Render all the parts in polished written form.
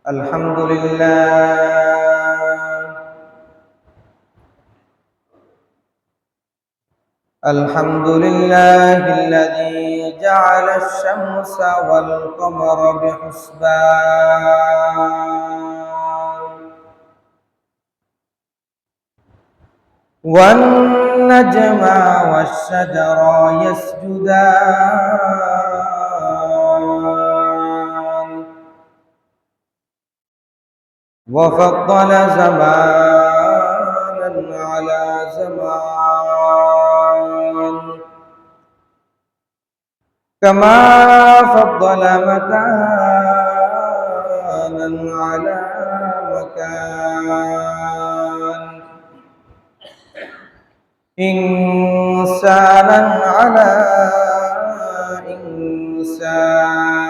الحمد لله الحمد لله الذي جعل الشمس والقمر بحسبان والنجم والشجر يسجدان وفضل زمانا على زمان كما فضل مكانا على مكان إنسانا على إنسان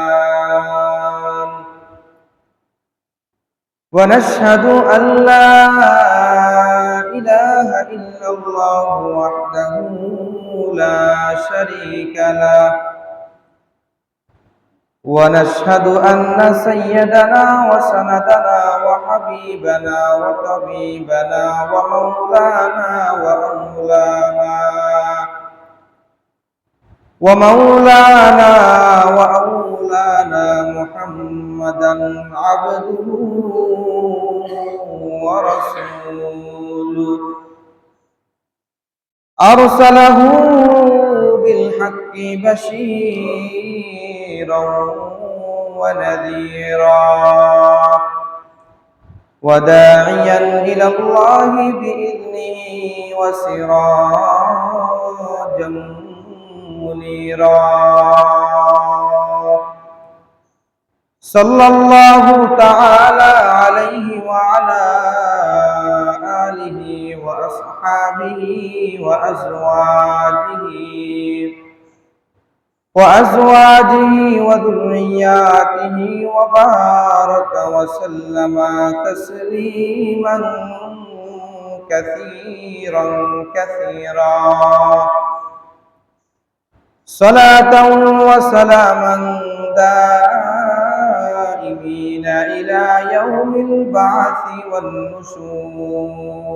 ونشهد أن لا إله إلا الله وحده لا شريك له ونشهد أن سيدنا وسندنا وحبيبنا وطبيبنا ومولانا محمدا عبده ورسوله أرسله بالحق بشيرا ونذيرا وداعيا إلى الله بإذنه وسراجا منيرا صلى الله تعالى عليه وعلى آله وأصحابه وأزواجه وذرياته وبارك وسلم تسليما كثيرا صلاة وسلاما دائمين إلى يوم البعث والنشور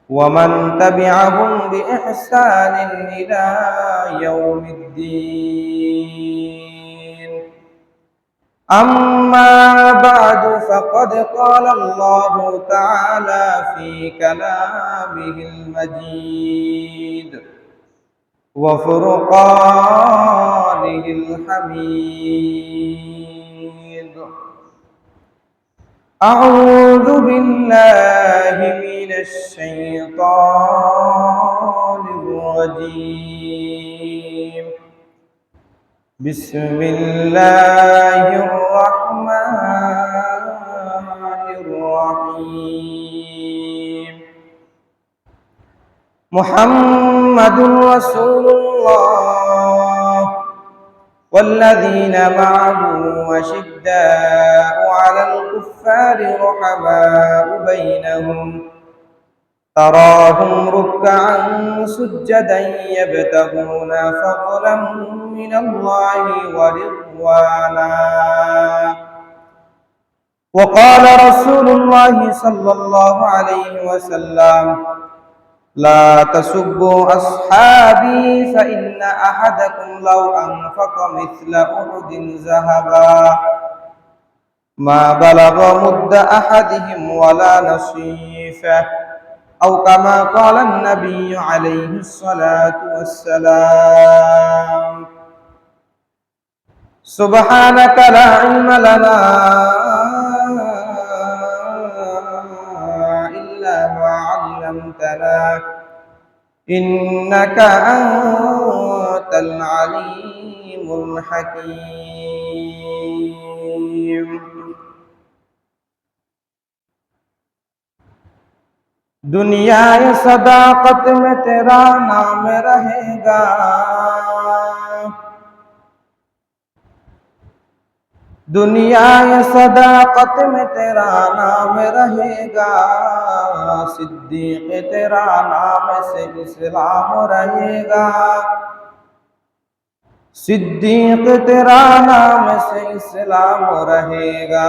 ومن تبعهم بإحسان إلى يوم الدين أما بعد فقد قال الله تعالى في كلامه المجيد وفرقانه الحميد أعوذ بالله من الشيطان الرجيم بسم الله الرحمن الرحيم محمد رسول الله والذين معه أشداء على الكفار رحماء بينهم تراهم ركعا سجدا يبتغون فضلا من الله ورضوانا وقال رسول الله صلى الله عليه وسلم لا تسبوا أصحابي فإن أحدكم لو أنفق مثل أحد ذهبا ما بلغ مد أحدهم ولا نصيفه أو كما قال النبي عليه الصلاة والسلام سبحانك لا علم لنا إلا ما علمتنا إنك أنت العليم الحكيم दुनिया ये सदाकत में तेरा नाम रहेगा दुनिया ये सदाकत में तेरा नाम रहेगा सिद्दीक तेरा नाम से इस्लाम रहेगा सिद्दीक तेरा नाम से इस्लाम रहेगा,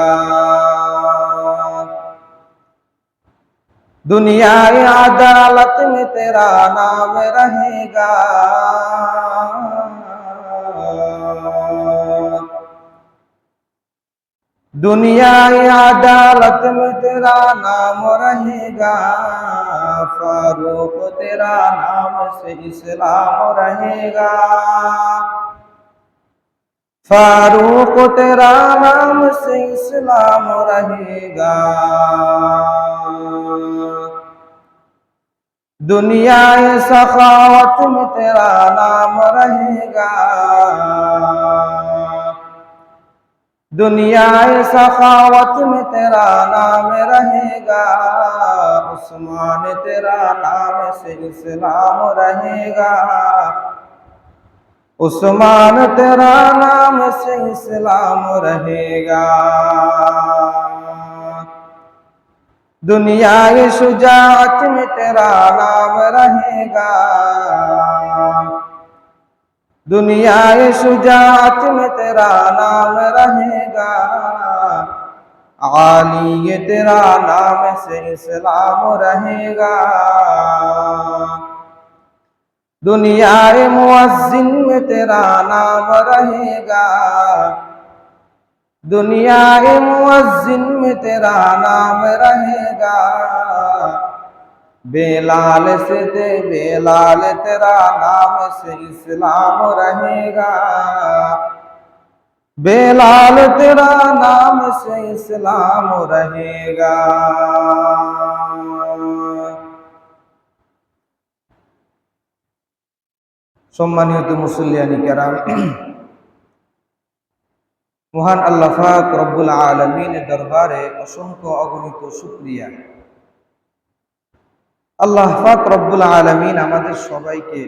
दुनियाए अदालत में तेरा नाम रहेगा, दुनियाए अदालत में तेरा नाम रहेगा, फारूक तेरा नाम से इस्लाम रहेगा, फारूक तेरा नाम से इस्लाम रहेगा, दुनियाए सखावत में तेरा नाम रहेगा, दुनियाए सखावत में तेरा नाम रहेगा, उस्मान तेरा नाम से इस्लाम रहेगा, उस्मान तेरा नाम से इस्लाम रहेगा, दुनियाए शुजाअत में तेरा नाम रहेगा, दुनियाए शुजाअत में तेरा नाम रहेगा, आली ये तेरा नाम से इस्लाम रहेगा, दुनियाए मुअज्जिन में तेरा नाम रहेगा, दुनियाए मुअज्जिन में तेरा नाम रहेगा, बेलाल तेरा नाम से इस्लाम रहेगा, बेलाल तेरा नाम से इस्लाम रहेगा। সম্মানিত মুসল্লিয়ানি কেরাম, মহান আল্লাহ পাক রব্বুল আলামিনের দরবারে অসংখ্য অগণিত শুকরিয়া। আল্লাহ পাক রব্বুল আলামিন আমাদের সবাইকে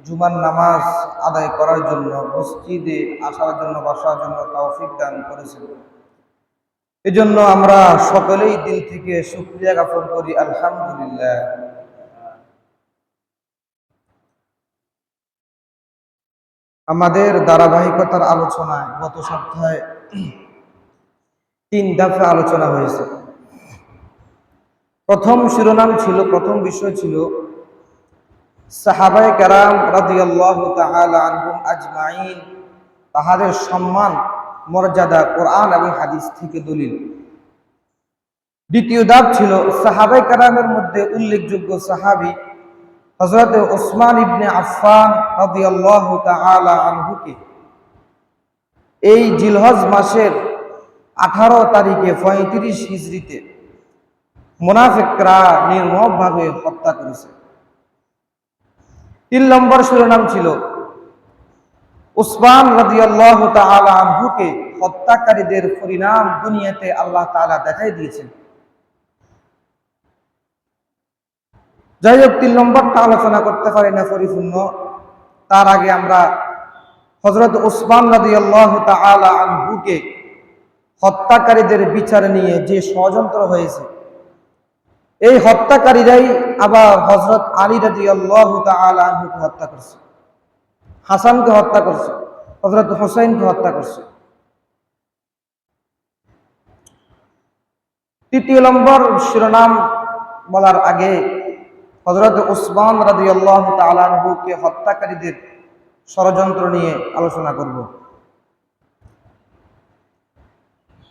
জুমার নামাজ আদায় করার জন্য, মসজিদে আসার জন্য, বসার জন্য তৌফিক দান করেছেন। এজন্য আমরা সকলেই দিল থেকে শুকরিয়া জ্ঞাপন করি, আলহামদুলিল্লাহ। আমাদের ধারাবাহিকতার আলোচনায় গত সপ্তাহে 3 দফা আলোচনা হয়েছে। প্রথম শিরোনাম ছিল, প্রথম বিষয় ছিল সাহাবায়ে কেরাম রাদিয়াল্লাহু তাআলা আনহুম আজমাইন, তাহাদের সম্মান মর্যাদা কোরআন এবং হাদিস থেকে দলিল। দ্বিতীয় ধাপ ছিল সাহাবায়ে কেরামের মধ্যে উল্লেখযোগ্য সাহাবী হযরত ওসমান ইবনে আফফান রাদিয়াল্লাহু তাআলা আনহুকে এই জিলহজ মাসের 18 তারিখে 35 হিজরিতে মুনাফিকরা নির্মমভাবে হত্যা করেছে। 3 নম্বর শিরোনাম ছিল ওসমান রাদিয়াল্লাহু তাআলা আনহুকে হত্যাকারীদের পরিণাম দুনিয়াতে আল্লাহ তাআলা দেখাই দিয়েছেন। যাই হোক, 3 নম্বরটা আলোচনা করতে পারি না পরিপূর্ণ, তার আগে আমরা হযরত ওসমান রাদিয়াল্লাহু তাআলা আনহুকে হত্যাকারীদের বিচার নিয়ে যে ষড়যন্ত্র হয়েছে, এই হত্যাকারীরাই আবার হযরত আলী রাদিয়াল্লাহু তাআলা আনহুকে হত্যা করছে, হাসানকে হত্যা করছে, হযরত হুসাইনকে হত্যা করছে। 3 নম্বর শিরোনাম বলার আগে হযরত ওসমান রাদিয়াল্লাহু তাআলা আনহুকে হত্যাকারীদের ষড়যন্ত্র নিয়ে আলোচনা করব।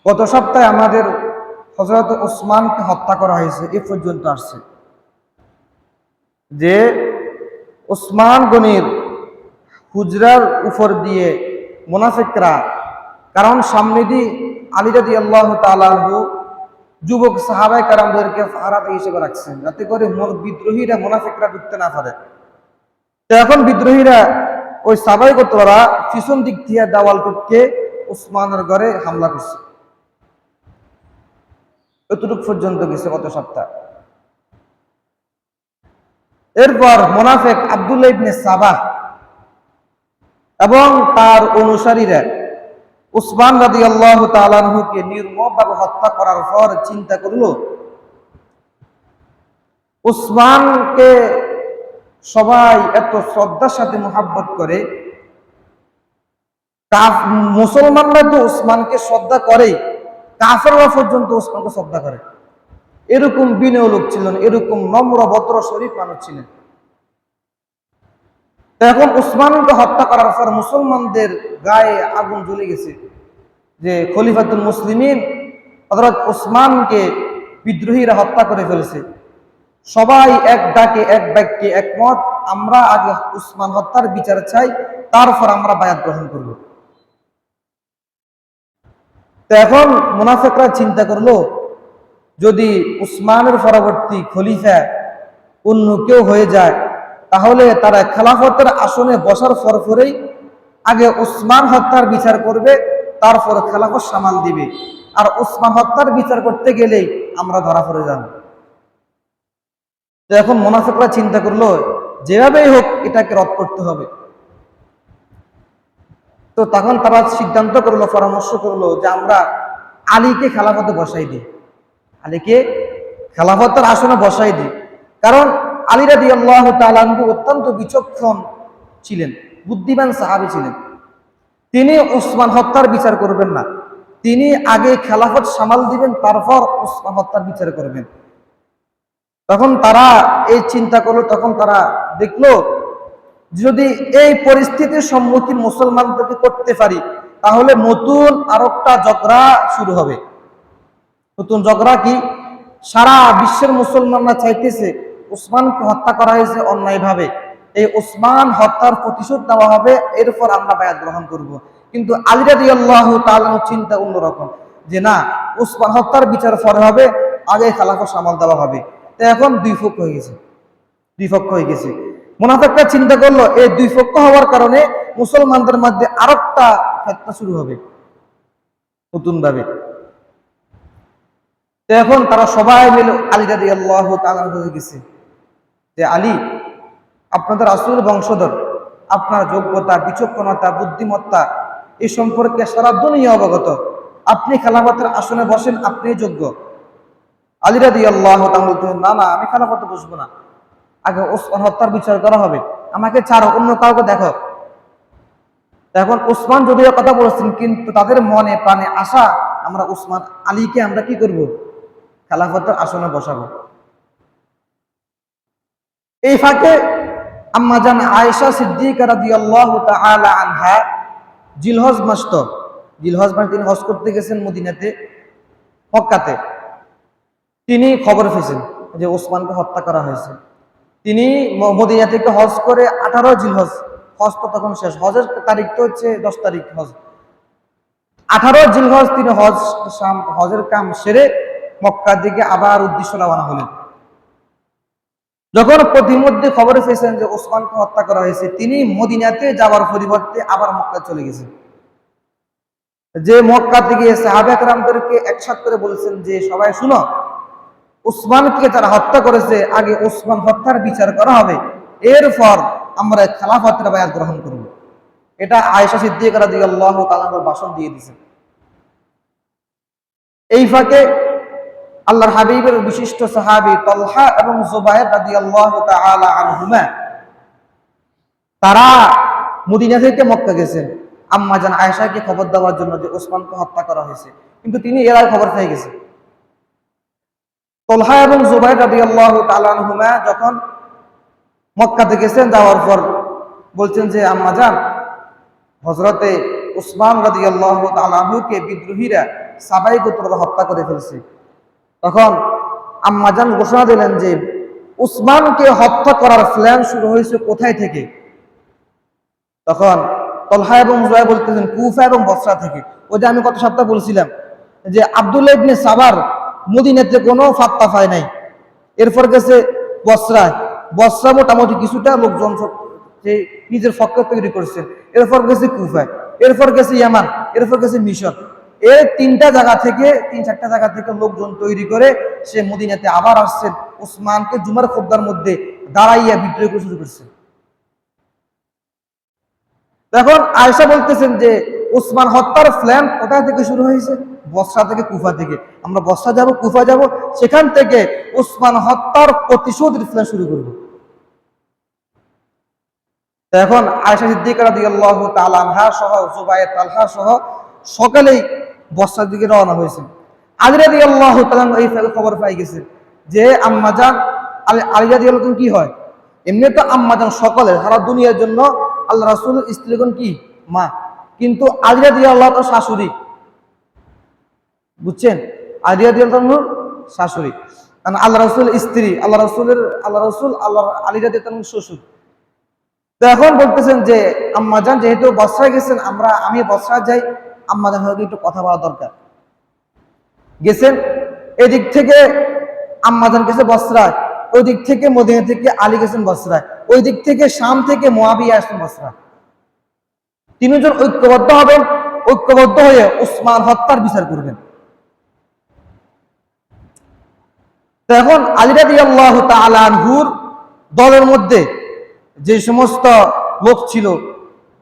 গত সপ্তাহে আমাদের হযরত ওসমানকে হত্যা করা হয়েছে, এ পর্যন্ত আসছে যে ওসমান গনির হুজরার উপর দিয়ে মুনাফিকরা, কারণ সামনে দিয়ে আলী রাদিয়াল্লাহু তাআলা আনহু যুবক সাহাবায়ে কেরামদেরকে ফারাতে হিসেবে রাখছেন, যাতে করে বিদ্রোহীরা মুনাফিকরা ঢুকতে না পারে। তো এখন বিদ্রোহীরা ওই সাহাবায়ে গোত্ররা পিছন দিক দিয়ে দেওয়াল টপকে ওসমানের ঘরে হামলা করছে। এতটুক পর্যন্ত গেছে গত সপ্তাহ। এরপর মুনাফিক আব্দুল্লাহ ইবনে সাবাহ এবং তার অনুসারীরা ওসমান রাদিয়াল্লাহু তাআলা আনহুকে নির্মমভাবে হত্যা করার পর চিন্তা করলো, ওসমানকে সবাই এত শ্রদ্ধার সাথে মুহাব্বত করে, মুসলমানরা তো ওসমানকে শ্রদ্ধা করেই, কাফেররা পর্যন্ত ওসমানকে শ্রদ্ধা করে। এরকম বিনয় লোক ছিলেন, এরকম নম্র ভদ্র শরীফ মানুষ ছিলেন। এখন ওসমানকে হত্যা করার পর মুসলমানদের গায়ে আগুন জ্বলে গেছে যে খলিফাতুল মুসলিমিন হযরত ওসমানকে বিদ্রোহীরা হত্যা করে ফেলেছে। সবাই এক ডাকে এক বাক্যে একমত, আমরা আগে ওসমান হত্যার বিচার চাই, তারপর আমরা বায়াত গ্রহণ করব। তো এখন মুনাফিকরা চিন্তা করলো, যদি উসমানের পরবর্তী খলিফা অন্য কেউ হয়ে যায়, তাহলে তারা খেলাফতের আসনে বসার পরপরেই আগে উসমান হত্যার বিচার করবে, তারপর খেলাফত সামাল দিবে। আর উসমান হত্যার বিচার করতে গেলেই আমরা ধরা পড়ে যাব। তো এখন মুনাফিকরা চিন্তা করলো, যেভাবেই হোক এটাকে রদ করতে হবে। তো তখন তারা সিদ্ধান্ত করলো, পরামর্শ করলো যে আমরা আলীকে খেলাফতে বসাই দিই, আলীকে খেলাফতের আসনে বসাই দিই। কারণ আলী রাদিয়াল্লাহু তাআলা আনহু অত্যন্ত বিচক্ষণ ছিলেন, বুদ্ধিমান সাহাবী ছিলেন। তিনি উসমান হত্যার বিচার করবেন না, তিনি আগে খেলাফত সামাল দিবেন, তারপর উসমান হত্যার বিচার করবেন। তখন তারা এই চিন্তা করলো, তখন তারা দেখলো যদি এই পরিস্থিতির সম্মুখীন মুসলমানদেরকে করতে পারি, তাহলে নতুন আরেকটা ঝগড়া শুরু হবে। নতুন ঝগড়া কি? সারা বিশ্বের মুসলমানরা চাইতেছে উসমানকে হত্যা করা হয়েছে অন্যায়ভাবে, এই উসমান হত্যার প্রতিশোধ নেওয়া হবে, এরপর আমরা বায়াত গ্রহণ করব। কিন্তু আলী রাদিয়াল্লাহু তাআলা চিন্তা অন্যরকম, যে না, উসমান হত্যার বিচার পরে হবে, আগে খেলাফত সামাল দেওয়া হবে। তো এখন দুই পক্ষ হয়ে গেছে, দুই পক্ষ হয়ে গেছে। মুনাফিকরা চিন্তা করলো, এই দুই পক্ষ হওয়ার কারণে মুসলমানদের মধ্যে আরেকটা ফিতনা শুরু হবে নতুন ভাবে। তো এখন তারা সবাই মিলে আলী রাদিয়াল্লাহু তাআলা হয়ে গেছে যে আলী, আপনাদের রাসূলের বংশধর, আপনার যোগ্যতা, বিচক্ষণতা, বুদ্ধিমত্তা এই সম্পর্কে সারা দুনিয়া অবগত, আপনি খেলাফতের আসনে বসেন, আপনি যোগ্য। আলী রাদিয়াল্লাহু তাআলা বলতেন, না না, আমি খেলাফতে বসবো না, আগে ওসমান হত্যার বিচার করা হবে, আমাকে ছাড়ো, অন্য কাউকে দেখো। এখন ওসমান যদিও কথা বলছেন, কিন্তু তাদের মনে প্রাণে আশা, আমরা ওসমান আলীকে আমরা কি করব, খেলাফতের আসনে বসাবো। এই ফাঁকে আম্মা জান আয়েশা সিদ্দিকা রাদিয়াল্লাহু তাআলা আনহা জিলহজ মাস, তো জিলহজ মাস তিনি হজ করতে গেছেন মদিনাতে, মক্কাতে। তিনি খবর পেয়েছেন যে ওসমানকে হত্যা করা হয়েছে। তিনি মদিনা থেকে হজ করে 18 জিলহজ, হজ তো তখন শেষ, হজের তারিখ তো হচ্ছে 10 তারিখ হজ। 18 জিলহজ তিনি হজের কাম সেরে মক্কার দিকে আবার উদ্দেশ্য রওনা হলেন। যখন প্রতিমধ্যে খবরে পেয়েছেন যে ওসমানকে হত্যা করা হয়েছে, তিনি মদিনাতে যাওয়ার পরিবর্তে আবার মক্কা চলে গেছেন। যে মক্কা থেকে সাহাবা কেরামদেরকে একসাথে করে বলছেন যে সবাই শুনো, ওসমানকে যারা হত্যা করেছে, আগে ওসমান হত্যার বিচার করা হবে, এরপর আমরা খেলাফতের বায়াত গ্রহণ করব। এটা আয়েশা সিদ্দিকা রাদিয়াল্লাহু তাআলা ভাষণ দিয়ে দিয়েছেন। এই ফাঁকে আল্লাহর হাবিবের বিশিষ্ট সাহাবী তালহা এবং জুবায়ের রাদিয়াল্লাহু তাআলা আনহুমা, তারা মদিনা থেকে মক্কা গেছেন আম্মা জান আয়েশাকে খবর দেওয়ার জন্য যে ওসমানকে হত্যা করা হয়েছে, কিন্তু তিনি এর আগে খবর পেয়ে গেছেন। তালহা এবং জুবায়ের রাদিয়াল্লাহু তাআলা আনহুমা যখন মক্কাতে গেছেন, যাওয়ার পর বলছেন যে আম্মা জান, হযরতে উসমান রাদিয়াল্লাহু তাআলা আনহুকে বিদ্রোহীরা সাবাই গোত্ররা হত্যা করে ফেলছে। তখন আম্মাজান ঘোষণা দিলেন যে উসমানকে হত্যা করার প্ল্যান শুরু হয়েছে কোথায় থেকে? তখন তালহা এবং জুবায়ের বলতেছেন কুফা এবং বসরা থেকে। ওই যে আমি গত সপ্তাহে বলছিলাম যে আব্দুল্লাহ ইবনে সাবার মদিনাতে কোনো ফাত্তা পায় নাই, এরপর গেছে বসরায়, বসরা মোটামুটি কিছুটা লোকজন নিজের পক্ষে তৈরি করছে, এরপর গেছে কুফায়, এরপর গেছে ইয়ামান, এরপর গেছে মিশর। এই 3টা জায়গা থেকে 3-4টা জায়গা থেকে লোকজন তৈরি করে সে মদিনাতে আবার আসছেন, ওসমানকে জুমার খুতবার মধ্যে দাঁড়াইয়া বিদ্রোহ করে শুরু করছে। তখন আয়েশা বলতেছেন যে ওসমান হত্যার প্ল্যান কোথা থেকে শুরু হয়েছে? বসরা থেকে, কুফা থেকে। আমরা বসরা যাব, কুফা যাব, সেখান থেকে ওসমান হত্যার প্রতিশোধের প্ল্যান শুরু করব। তো এখন আয়েশা সিদ্দিকা রাদিয়াল্লাহু তাআলা আনহা সহ জুবায়ের তালহা সহ সকালেই বসরার দিকে রওনা হয়েছে। আলী রাদিয়াল্লাহু তাআলা এই খবর পাই গেছে যে আম্মাজান আলী রাদিয়াল্লাহু কি হয়, এমনি তো আম্মাজান সকলে সারা দুনিয়ার জন্য আল্লাহ রাসূলের স্ত্রীগণ কি মা, কিন্তু আলী রাদিয়াল্লাহু তাআলা শাশুড়ি, বুঝছেন, আলী রাদিয়াল্লাহু শাশুড়ি, কারণ আল্লাহ রাসূলের স্ত্রী, আল্লাহ রাসূল আলী রাদিয়াল্লাহু শ্বশুর। তো এখন বলতেছেন যে আম্মাজান যেহেতু বসরায় গেছেন, আমি বসরা যাই, আম্মাজান হয়তো একটু কথা বলা দরকার। গেছেন এদিক থেকে আম্মাজান গেছে বসরায়, ওই দিক থেকে মদিনা থেকে আলী গেছেন বসরায়, ওই দিক থেকে শাম থেকে মুআবিয়া আসছেন বসরা। তিনজন ঐক্যবদ্ধ হবেন, ঐক্যবদ্ধ হয়ে উসমান হত্যার বিচার করবেন। তো এখন আলী রাদিয়াল্লাহু তাআলা আনহুর দলের মধ্যে যে সমস্ত লোক ছিল,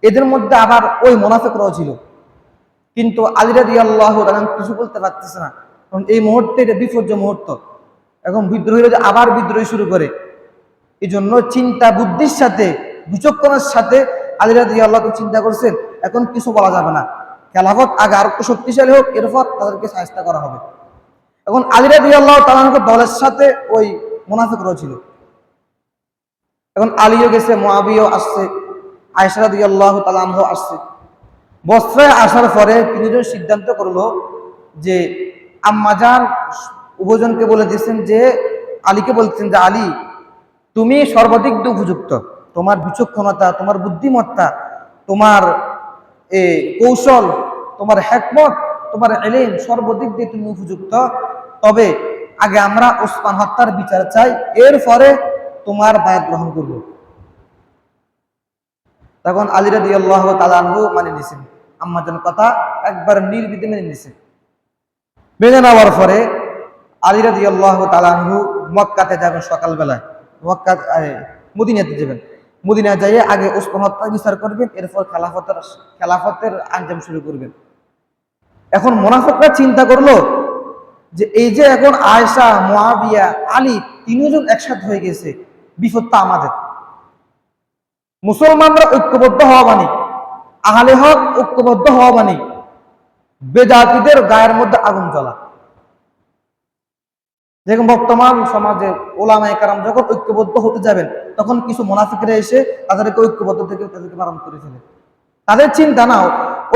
এদের মধ্যে আবার ওই মুনাফিকরাও ছিল, কিন্তু আলী রাদিয়াল্লাহু তাআলা কিছু বলতে পারতেছে না, কারণ এই মুহূর্তে এটা বিপর্যয় মুহূর্ত। এখন বিদ্রোহীরা আবার বিদ্রোহ শুরু করে, এই জন্য চিন্তা বুদ্ধির সাথে বিচক্ষণের সাথে আলী রাদিয়াল্লাহু চিন্তা করছেন এখন কিছু বলা যাবে না, খেলাফত আগে আর একটু শক্তিশালী হোক, এরপর তাদেরকে সাহায্য করা হবে। এখন আলী রাদিয়াল্লাহু তাআলা দলের সাথে ওই মুনাফিকরাও ছিল। এখন আলীও গেছে, মুআবিয়াও আসছে, আয়েশা রাদিয়াল্লাহু তাআলা আনহা আসছে। বসরায় আসার পরে তিনজন সিদ্ধান্ত করলো যে আম্মাজান উভয়জনকে বলে দিয়েছেন যে আলীকে বলছেন যে আলী, তুমি সর্বাধিক উপযুক্ত, তোমার বিচক্ষণতা, তোমার বুদ্ধিমত্তা, তোমার কৌশল, তোমার হিকমত, তোমার ইলম, সর্বাধিক দিয়ে তুমি উপযুক্ত। তবে আগে আমরা ওসমান হত্যার বিচার চাই, এরপরে তোমার বায়াত গ্রহণ করব। তখন আলী রাদিয়াল্লাহু তাআলা আনহু মানে নিছেন, আম্মাজান কথা একবার নির্বিঘ্নে মেনে নিছে। মেনে নেওয়ার পরে আলী রাদিয়াল্লাহু তাআলা আনহু মক্কাতে যাবেন, সকালবেলায় মদিনাতে যাবেন, মদিনা যাইয়ে আগে ওসমান হত্যা বিচার করবেন, এরপর খেলাফতের আঞ্জাম শুরু করবেন। এখন মুনাফিকরা চিন্তা করলো যে এই যে এখন আয়েশা, মুআবিয়া, আলী তিনজন একসাথে হয়ে গেছে, বিপদটা আমাদের। মুসলমানরা ঐক্যবদ্ধ হওয়া মানে, আহলে হক ঐক্যবদ্ধ হওয়া মানে বেদাতীদের গায়ের মধ্যে আগুন জ্বলা। যেরকম বর্তমান সমাজে ওলামায়ে কেরাম যখন ঐক্যবদ্ধ হতে যাবেন, তখন কিছু মুনাফিকরা এসে তাদেরকে ঐক্যবদ্ধ থেকে তাদেরকে বারণ করে ফেলে। তাদের চিন্তা না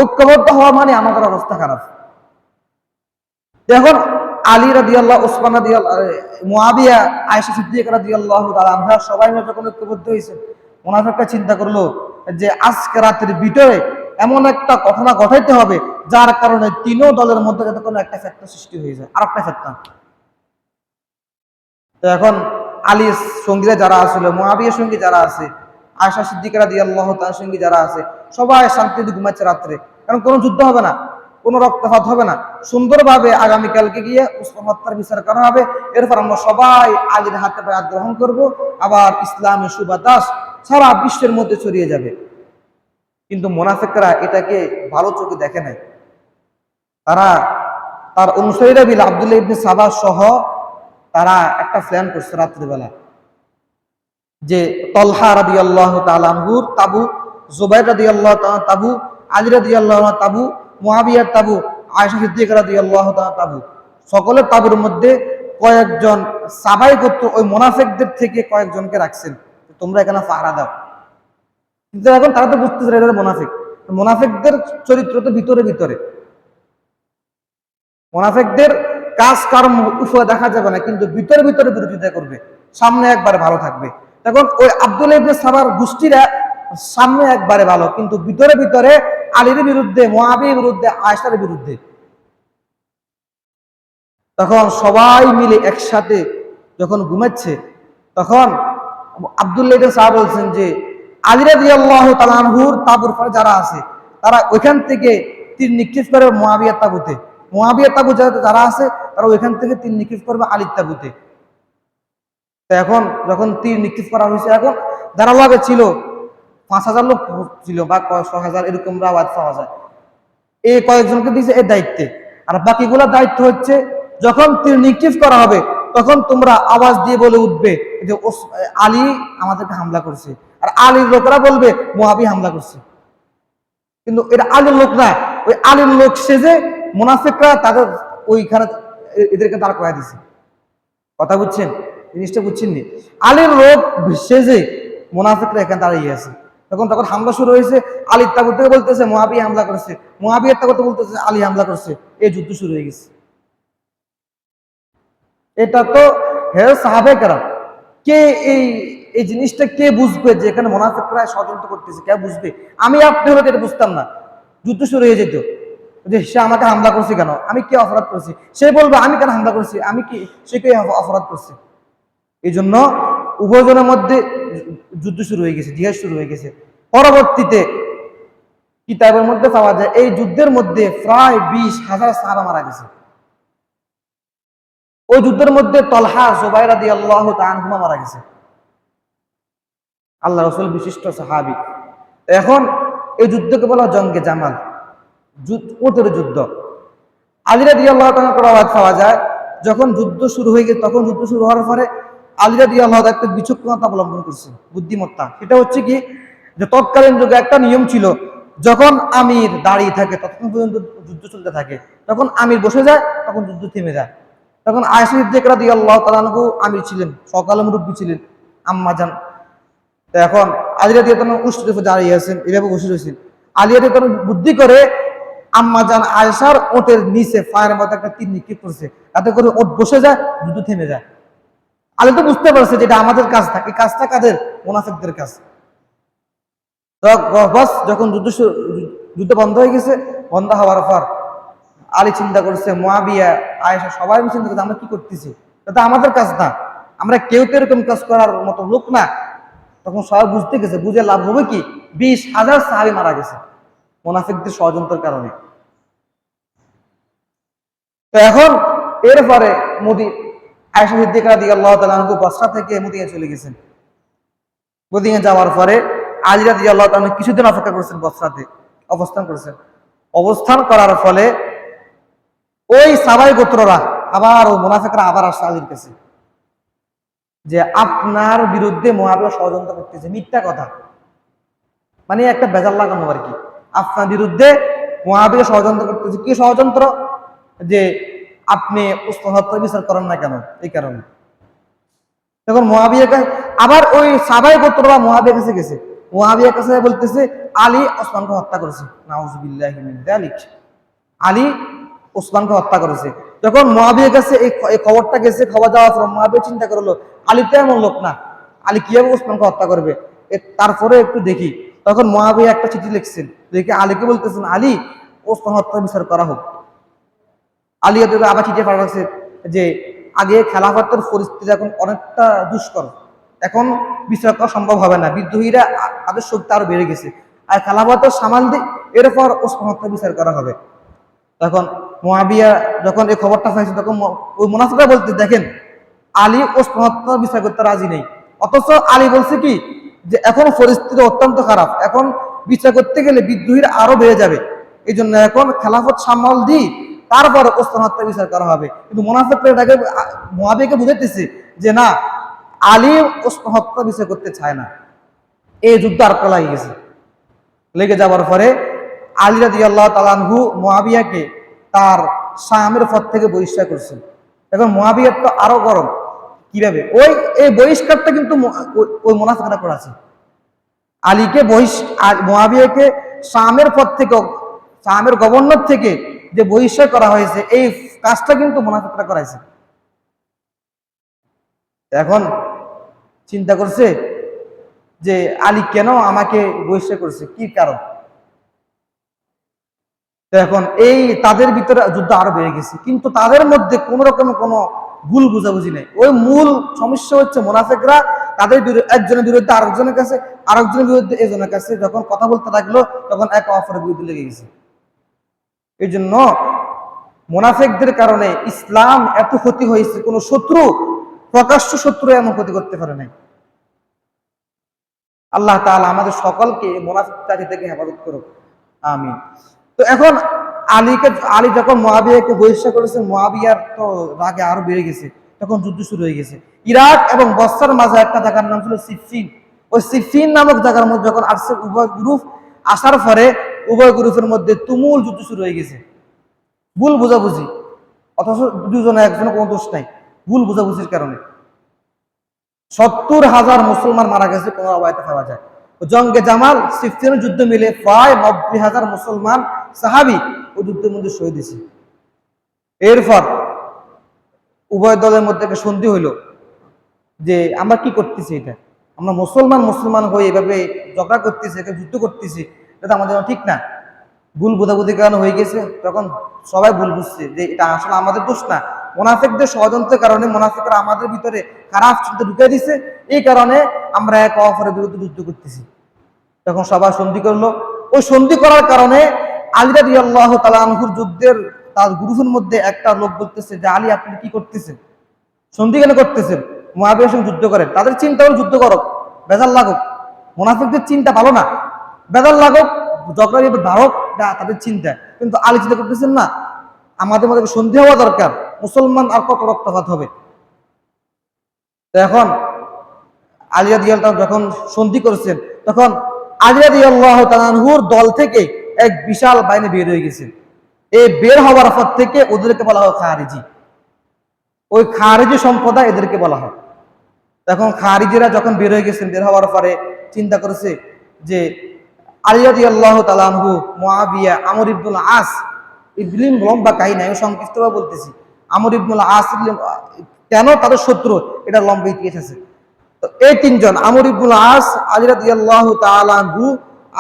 ঐক্যবদ্ধ হওয়া মানে আমাদের অবস্থা খারাপ। এখন আলী রাদিয়াল্লাহু, উসমান রাদিয়াল্লাহু, মুআবিয়া, আয়েশা সিদ্দিকা রাদিয়াল্লাহু তাআলা আনহা সবাই মিলে যখন ঐক্যবদ্ধ হয়েছে, মুনাফিকরা চিন্তা করলো যে আজকে রাতের ভিতরে এমন একটা ঘটনা ঘটাইতে হবে যার কারণে তিনও দলের মধ্যে যাতে কোনো একটা ফেতনা সৃষ্টি হয়ে যায়, আর একটা ফেতনা। তো এখন আলীর সঙ্গীরা যারা আছিল, মুআবিয়ার সঙ্গী যারা আছে, আয়েশা সিদ্দিকা রাদিয়াল্লাহু তাআলার সঙ্গী যারা আছে, সবাই শান্তিতে ঘুমাচ্ছে রাত্রে, কারণ কোনো যুদ্ধ হবে না, কোনো রক্তপাত হবে না, সুন্দরভাবে আগামীকালকে গিয়ে উসমান হত্যার বিচার করা হবে, এরপর আমরা সবাই আলীর হাতে বায়াত গ্রহণ করব, আবার ইসলামের সুবাতাস সারা বিশ্বের মধ্যে ছড়িয়ে যাবে। কিন্তু মুনাফিকরা এটাকে ভালো চোখে দেখে নাই। তারা তার অনুসারীরা বিল আব্দুল্লাহ ইবনে সাবা সহ তারা একটা প্ল্যান করছে রাত্রিবেলা, যে তলহা রাদিয়াল্লাহু তাআলা আনহুর তাবু, জুবাইর রাদিয়াল্লাহু তাআলা তাবু, আলী রাদিয়াল্লাহু তাআলা তাবু, মুআবিয়ার তাবু, আয়েশা সিদ্দিকা রাদিয়াল্লাহু তাআলা তাবু, সকলের তাবুর মধ্যে কয়েকজন সাহাবায়ে গোত্র ওই মুনাফিকদের থেকে কয়েকজনকে রাখছেন, তোমরা এখানে পাহারা দাও। কিন্তু এখন তারা তো বুঝতেছে এটা মুনাফিক, মুনাফিকদের চরিত্র তো ভিতরে ভিতরে, মুনাফিকদের কাজ কর্ম উপরে দেখা যাবে না, কিন্তু ভিতরে ভিতরে বিরোধিতা করবে, সামনে একবারে ভালো থাকবে। তখন ওই আব্দুল্লাহ ইবনে সাবার গোষ্ঠীরা সামনে একবারে ভালো, কিন্তু ভিতরে ভিতরে আলীর বিরুদ্ধে, মুআবিয়ার বিরুদ্ধে, আয়েশার বিরুদ্ধে। তখন সবাই মিলে একসাথে যখন ঘুমাচ্ছে, তখন আব্দুল্লাহ ইবনে সাবা বলছেন যে আলী রাদিয়াল্লাহু তাআলা আনহুর তাবুর পরে যারা আছে তারা ওইখান থেকে তীর নিক্ষেপ করে মুআবিয়ার তাবুতে, মুআবিয়ার তাবু যারা আছে তারা ওইখান থেকে তীর নিক্ষেপ করবে আলীর তাবুতে। তো এখন যখন তীর নিক্ষেপ করা হয়েছে, এখন যারা লাগে ছিল 5,000 লোক ছিল বা 6,000 এরকম আওয়াজ পাওয়া যায়, এই কয়েকজনকে দিয়েছে এর দায়িত্বে, আর বাকিগুলো দায়িত্ব হচ্ছে যখন তীর নিক্ষেপ করা হবে তখন তোমরা আওয়াজ দিয়ে বলে উঠবে যে আলী আমাদেরকে হামলা করছে, আর আর আলীর লোকেরা বলবে মুয়াবি হামলা করছে। কিন্তু এটা আলীর লোক না, ওই আলীর লোক সেজে মুনাফিকরা তাদের ওইখানে এদেরকে দাঁড় করায় দিছে। কথা বুঝছেন? জিনিসটা বুঝছেন নি? আলীর লোক সেজে মুনাফিকরা এখানে দাঁড়িয়ে আছে। তখন হামলা শুরু হয়েছে। আলীর তাবুত থেকে বলতেছে মুয়াবি হামলা করেছে, মুয়াবিয়ার তাবুতে বলতেছে আলী হামলা করছে। এই যুদ্ধ শুরু হয়ে গেছে। এটা তো হ্যাঁ সাহাবে কেরাম, কে এই এই জিনিসটা কে বুঝবে যে এখানে মুনাফিকরা ষড়যন্ত্র করতেছে? কে বুঝবে? আমি আপনি হলে এটা বুঝতাম না। যুদ্ধ শুরু হয়ে যেত যে সে আমাকে হামলা করছে কেন, আমি কি অপরাধ করছি? সে বলবে আমি কেন হামলা করছি, আমি কি, সে কি অপরাধ করছে? এই জন্য উভয়জনের মধ্যে যুদ্ধ শুরু হয়ে গেছে, জিহাদ শুরু হয়ে গেছে। পরবর্তীতে কিতাবের মধ্যে পাওয়া যায় এই যুদ্ধের মধ্যে প্রায় 20,000 সাহাবা মারা গেছে। ওই যুদ্ধের মধ্যে তলহা জুবাইর রাদিয়াল্লাহু তাআলা আনহুমা মারা গেছে, আল্লাহ রাসূল বিশিষ্ট সাহাবী। এখন এই যুদ্ধকে বলা জঙ্গে জামাল, উটের যুদ্ধ। আলী রাদিয়াল্লাহু তাআলা প্রবাদ পাওয়া যায় যখন যুদ্ধ শুরু হয়ে গেছে, তখন যুদ্ধ শুরু হওয়ার পরে আলী রাদিয়াল্লাহু তাআলা একটা বিচক্ষণতা অবলম্বন করছে, বুদ্ধিমত্তা। সেটা হচ্ছে কি, যে তৎকালীন যুগে একটা নিয়ম ছিল, যখন আমির দাঁড়িয়ে থাকে ততক্ষণ পর্যন্ত যুদ্ধ চলতে থাকে, তখন আমির বসে যায় তখন যুদ্ধ থেমে যায়। তখন আয়েশা সিদ্দিকা রাদিয়াল্লাহু তাআলা আনহা আমির ছিলেন, সকালে মুরব্বী ছিলেন, আম্মা জান। তো এখন আলী রাদিয়াল্লাহু তাআলা উষ্ট্রে দাঁড়িয়ে আছেন, এভাবে বসে রয়েছেন। আলী রাদিয়াল্লাহু তাআলা বুদ্ধি করে আম্মা জান আয়েশার ওটের নিচে ফায়ার মতো একটা তীর নিক্ষেপ করছে, তাতে করে ওট বসে যায়, যুদ্ধ থেমে যায়। আলী তো বুঝতে পারছে যে এটা আমাদের কাজ না, এই কাজটা কাদের? মুনাফিকদের কাজ। তো বাস যখন যুদ্ধ বন্ধ হয়ে গেছে, বন্ধ হওয়ার পর আলী চিন্তা করছে, মুয়াবিয়া, আয়েশা সবাই চিন্তা করছে আমরা কি করতেছি, এটা আমাদের কাজ না, আমরা কেউ তো এরকম কাজ করার মতো লোক না। তখন সবাই বুঝতে গেছে, বুঝে লাভ হবে কি, 20,000 সাহাবী মারা গেছে মুনাফিকদের ষড়যন্ত্রের কারণে। তো এখন এরপরে আয়েশা সিদ্দিকা রাদিয়াল্লাহু তাআলা আনহা বসরা থেকে মদিনা চলে গেছেন। মদিনা যাওয়ার পরে আলী রাদিয়াল্লাহু তাআলা কিছুদিন অপেক্ষা করেছেন, বসরাতে অবস্থান করেছেন। অবস্থান করার ফলে ওই সাহাবায়ে গোত্ররা আবার, ওই মুনাফিকরা আবার আসছে আলীর কাছে যে আপনার বিরুদ্ধে মুয়াবিয়া ষড়যন্ত্র করতেছে, মিথ্যা কথা, মানে একটা বেজাল লাগানো আর কি। আপনার বিরুদ্ধে মুয়াবিয়া ষড়যন্ত্র করতেছে। কি ষড়যন্ত্র? যে আপনি উসমান হত্যার বিচার করেন না কেন, এই কারণে। তখন মুয়াবিয়াকে আবার ওই সাহাবায়ে গোত্ররা মুয়াবিয়ার কাছে গেছে, মুয়াবিয়ার কাছে বলতেছে আলী ওসমানকে হত্যা করেছে, নাউযুবিল্লাহি মিন যালিক, আলী ওসমানকে হত্যা করেছে। যখন মুয়াবিয়ার কাছে এই খবরটা গেছে, খবর যাওয়ার পর মুয়াবিয়া চিন্তা করলো আলী তো এমন লোক না, আলী কিভাবে ওসমানকে হত্যা করবে, তারপরে একটু দেখি। তখন মুয়াবিয়া একটা চিঠি লিখছেন, দেখে আলীকে বলতেছেন আলী ওসমান হত্যার বিচার করা হোক। আলী আবার চিঠি পাঠাচ্ছে যে আগে খেলাফতের পরিস্থিতি এখন অনেকটা দুষ্কর, এখন বিচার করা সম্ভব হবে না, বিদ্রোহীরা তাদের শক্তি আরো বেড়ে গেছে, আর খেলাফতের সামাল দিয়ে এরপর ওসমান হত্যার বিচার করা হবে। তখন মুয়াবিয়া যখন এই খবরটা পাইছে, তখন ওই মুনাফিকরা বলতে, দেখেন আলী ওসমান হত্যার বিচার করতে রাজি নেই, অথচ আলী বলছে কি যে এখন পরিস্থিতি অত্যন্ত খারাপ, এখন বিচার করতে গেলে বিদ্রোহীরা আরো বেড়ে যাবে, এই জন্য এখন খেলাফত সামাল দিই তারপর ওসমান হত্যা বিচার করা হবে। কিন্তু মুনাফিকরা এটাকে মুয়াবিয়াকে বুঝাইতেছে যে না, আলী ওসমান হত্যা বিচার করতে চায় না। এই যুদ্ধ আর লাগিয়ে গেছে। লেগে যাওয়ার পরে আলী রাদিয়াল্লাহু তাআলা আনহু মুয়াবিয়াকে তার শামের পথ থেকে বহিষ্কার করছেন। এখন মুয়াবিয়ার তো আরো গরম, কিভাবে এই বহিষ্কারটা কিন্তু ওই মুনাফিকরা করেছে। আলীকে মুয়াবিয়াকে শামের পথ থেকে, শামের গভর্নর থেকে যে বহিষ্কার করা হয়েছে, এই কাজটা কিন্তু মুনাফিকরা করাইছে। এখন চিন্তা করছে যে আলী কেন আমাকে বহিষ্কার করছে, কি কারণ। এখন এই তাদের ভিতরে যুদ্ধ আরো বেড়ে গেছে, কিন্তু তাদের মধ্যে কোন রকম কোনো ভুল বুঝাবুঝি নেই। ওই মূল সমস্যা হচ্ছে মুনাফিকরা তাদের একজনের বিরুদ্ধে আরেকজনের কাছে, আরেকজনের বিরুদ্ধে এজনের কাছে যখন কথা বলতে লাগলো, তখন এক অপরের বিরুদ্ধে লেগে গেছে। এই জন্য মুনাফিকদের কারণে ইসলাম এত ক্ষতি হয়েছে, কোন শত্রু, প্রকাশ্য শত্রু এমন ক্ষতি করতে পারে নাই। আল্লাহ তাআলা আমাদের সকলকে মুনাফিক জাতি থেকে হেফাজত করুক, আমিন। তো এখন আলী যখন মুয়াবিয়াকে বহিষ্কার করেছে, মুয়াবিয়ার তো রাগে আরো বেড়ে গেছে, তখন যুদ্ধ শুরু হয়ে গেছে। ইরাক এবং বসরার মাঝে একটা জায়গার নাম ছিল সিফিন, ওই সিফিন নামক জায়গার মধ্যে যখন আসছে উভয় গ্রুপ আসার পরে উভয় গ্রুপের মধ্যে তুমুল যুদ্ধ শুরু হয়ে গেছে, ভুল বোঝাবুঝি, অথচ দুজনে একজনের কোনো দোষ নাই, ভুল বোঝাবুঝির কারণে 70,000 মুসলমান মারা গেছে কোনো রওয়ায়াতে পাওয়া যায়। জঙ্গে জামাল সিফিনের যুদ্ধ মিলে প্রায় 90,000 মুসলমান সাহাবী ওই যুদ্ধের মধ্যে শহীদ হয়েছে। এরপর উভয় দলের মধ্যে একটা সন্ধি হইল যে আমরা কি করতেছি, এটা আমরা মুসলমান হয়ে এভাবে ঝগড়া করতেছি, যুদ্ধ করতেছি, এটা আমাদের ঠিক না, ভুল বোঝাবুঝির কারণে হয়ে গেছে। তখন সবাই ভুল বুঝছে যে এটা আসলে আমাদের দোষ না, মুনাফিকদের ষড়যন্ত্রের কারণে মুনাফিকরা আমাদের ভিতরে খারাপ চিন্তা ঢুকিয়ে দিছে, এই কারণে আমরা এক অপরের বিরুদ্ধে যুদ্ধ করতেছি। তখন সবাই সন্ধি করলো। ওই সন্ধি করার কারণে আলী রাদিয়াল্লাহু তাআলা আনহুর যুদ্ধের তার গ্রুপের মধ্যে একটা লোক বলতেছে যে আলী আপনি কি করতেছেন, সন্ধি কেন করতেছেন, মুআবিয়ার সঙ্গে যুদ্ধ করেন, তাদের চিন্তা হলো যুদ্ধ করো, বেজাল লাগুক, মুনাফিকদের চিন্তা ভালো না, বেজাল লাগুক, ঝগড়া ধারক তাদের চিন্তা, কিন্তু আলী চিন্তা করতেছেন না আমাদের মধ্যে সন্ধি হওয়া দরকার, মুসলমান আর কত রক্তপাত হবে। তো এখন আলী রাদিয়াল্লাহু তাআলা যখন সন্ধি করেছেন তখন আলী রাদিয়াল্লাহু তাআলা আনহুর দল থেকে এক বিশাল বাহিনী বের হয়ে গেছে। এই বের হওয়ার পর থেকে ওদেরকে বলা হয় খারিজি, ওই খারিজি সম্প্রদায় এদেরকে বলা হয়। তখন খারিজিরা যখন বের হয়ে গেছেন, বের হওয়ার পরে চিন্তা করেছে যে আলী রাদিয়াল্লাহু তাআলা আনহু, মুআবিয়া, আমর ইবনুল আস, ইবলিম লম্বা কাহিনী, আমি সংক্ষিপ্তভাবে বলতেছি, আমর ইবনুল আস কেন তাদের শত্রু এটা লম্বা ইতিহাস আছে। তো এই তিনজন আমর ইবনুল আস, আলী রাদিয়াল্লাহু তাআলা আনহু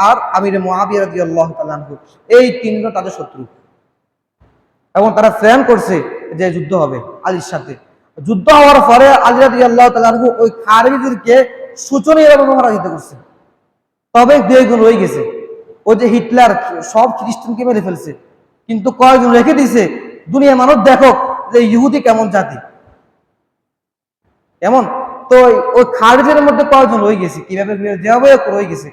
আর আমির মুআবিয়া রাদিয়াল্লাহু তাআলা আনহু, এই তিনজন তাদের শত্রু এবং তারা প্ল্যান করছে যে যুদ্ধ হবে আলীর সাথে। যুদ্ধ হওয়ার পরে আলী রাদিয়াল্লাহু তাআলা আনহু ওই খারিজিদেরকে শোচনীয়ভাবে পরাজিত করছে। তবে দুইজন রয়ে গেছে, ওই যে হিটলার সব খ্রিস্টানকে মেরে ফেলছে, কিন্তু কয়েকজন রেখে দিছে দুনিয়া মানুষ দেখো যে ইহুদি কেমন জাতি এমন। তো ওই খারিজের মধ্যে কয়েকজন রয়ে গেছে, কিভাবে যেভাবে রয়ে গেছে,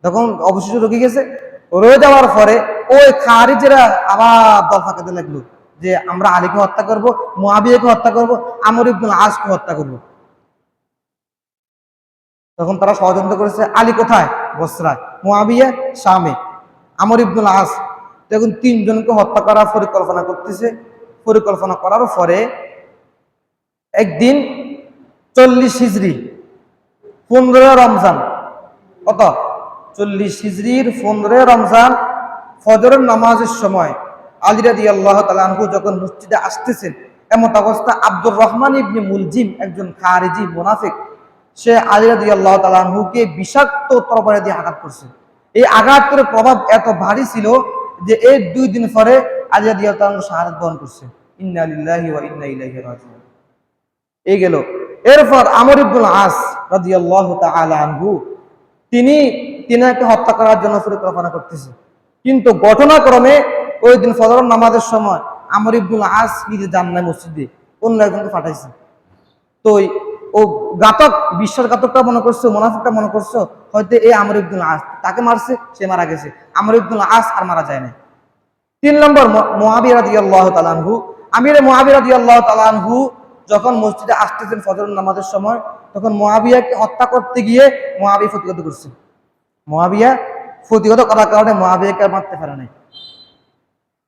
তখন অবশিষ্ট রয়ে গেছে। রয়ে যাওয়ার পরে ওই খারিজেরা আবার দল ফাঁকাতে লাগলো যে আমরা আলীকে হত্যা করব, মুআবিয়াকে হত্যা করব, আমর ইবনুল আসকে হত্যা করব। তখন তারা ষড়যন্ত্র করেছে, আলী কোথায়, বসরায়, মুআবিয়া শামে, আমর ইবনুল আস। তখন তিনজনকে হত্যা করার পরিকল্পনা করতেছে। পরিকল্পনা করার পরে একদিন 40 হিজরি 15 রমজান, কত 40 হিজরির 15 রমজান ফজরের নামাজের সময় আলী রাদিয়াল্লাহু তাআলা আনহু যখন মসজিদে আসতেছেন, এমন অবস্থা আব্দুর রহমান ইবনে মুলজিম, একজন খারিজি মুনাফিক, সে আলী রাদিয়াল্লাহু তাআলা আনহুকে বিষাক্ত তরবারি দিয়ে আঘাত করছে। এই আঘাতের প্রভাব এত ভারী ছিল যে এই 2 দিন পরে আলী রাদিয়াল্লাহু তাআলা শাহাদাত বরণ করছে। ইন্না লিল্লাহি ওয়া ইন্না ইলাইহি রাজিউন। এই গেল। এরপর আমর ইবনুল আস রাদিয়াল্লাহু তাআলা আনহু তিনাকে হত্যা করার জন্য পরিকল্পনা করতেছে, কিন্তু ঘটনাক্রমে ওই দিন ফজর নামাজের সময় আমর ইবনুল আস নিজে যান না মসজিদে, অন্য একজনকে পাঠাইছে। তো ও ঘাতক, বিশ্বাসঘাতকটা মনে করছে, মুনাফিকটা মনে করছে হয়তো এই আমর ইবনুল আস, তাকে মারছে, সে মারা গেছে, আমর ইবনুল আস আর মারা যায় না। 3 নম্বর মুআবিয়া রাদিয়াল্লাহু তাআলা আনহু, আমির মুআবিয়া রাদিয়াল্লাহু তাআলা আনহু যখন মসজিদে আসতেছেন ফজর নামাজের সময়, তখন মুআবিয়াকে হত্যা করতে গিয়ে মুআবিয়া প্রতিহত করছে। মুআবিয়া প্রতিহত করার কারণে মুআবিয়াকে মারতে পারে নাই।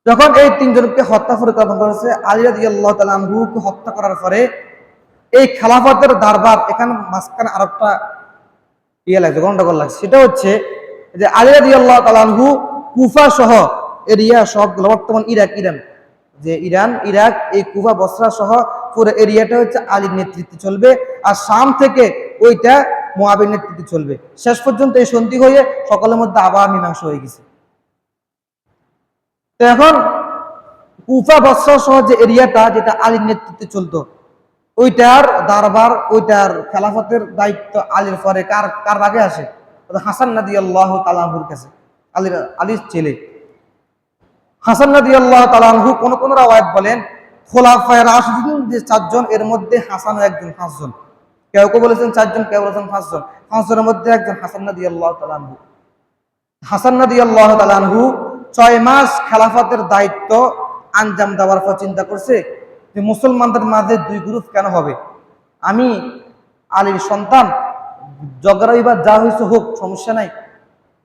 যখন এই তিনজনকে হত্যা পরিকল্পনা করেছে, আলী রাদিয়াল্লাহু তাআলা আনহুকে হত্যা করার পরে এই খেলাফতের দরবার, এখানে মাঝখানে আরেকটা লাগছে, গন্ডগোল লাগছে। সেটা হচ্ছে যে আলী রাদিয়াল্লাহু তাআলা আনহু কুফা সহ এরিয়া সবগুলো, বর্তমান ইরান, যে ইরাক, এই কুফা বসরা সহ পুরো এরিয়াটা হচ্ছে আলীর নেতৃত্বে চলবে, আর শাম থেকে ওইটা মুআবিয়ার নেতৃত্বে চলবে। শেষ পর্যন্ত এই সন্ধি হয়ে সকলের মধ্যে আবার মীমাংসা হয়ে গেছে। তো এখন কুফা বসরা সহ যে এরিয়াটা, যেটা আলীর নেতৃত্বে চলতো, ওইটার দরবার, ওইটার খেলাফতের দায়িত্ব আলীর পরে কার আগে আসে, হাসান রাদিয়াল্লাহু তাআলা আনহুর কাছে, আলীর ছেলে হাসান রাদিয়াল্লাহু তাআলা আনহু। কোন কোন রাওয়ায়াত বলেন খোলাফায়ে রাশিদুন যে 4 জন, এর মধ্যে হাসানও একজন, 5 জন, কেউ কেউ বলেছেন 4 জন, কেউ বলেছেন 5 জন, 5 জনের মধ্যে একজন হাসান রাদিয়াল্লাহু তাআলা আনহু। হাসান রাদিয়াল্লাহু তাআলা আনহু 6 মাস খেলাফতের দায়িত্ব আঞ্জাম দেওয়ার পর চিন্তা করছে যে মুসলমানদের মাঝে 2 গ্রুপ কেন হবে, আমি আলীর সন্তান ঝগড়া বিবাদ যা হয়েছে হোক, সমস্যা নাই।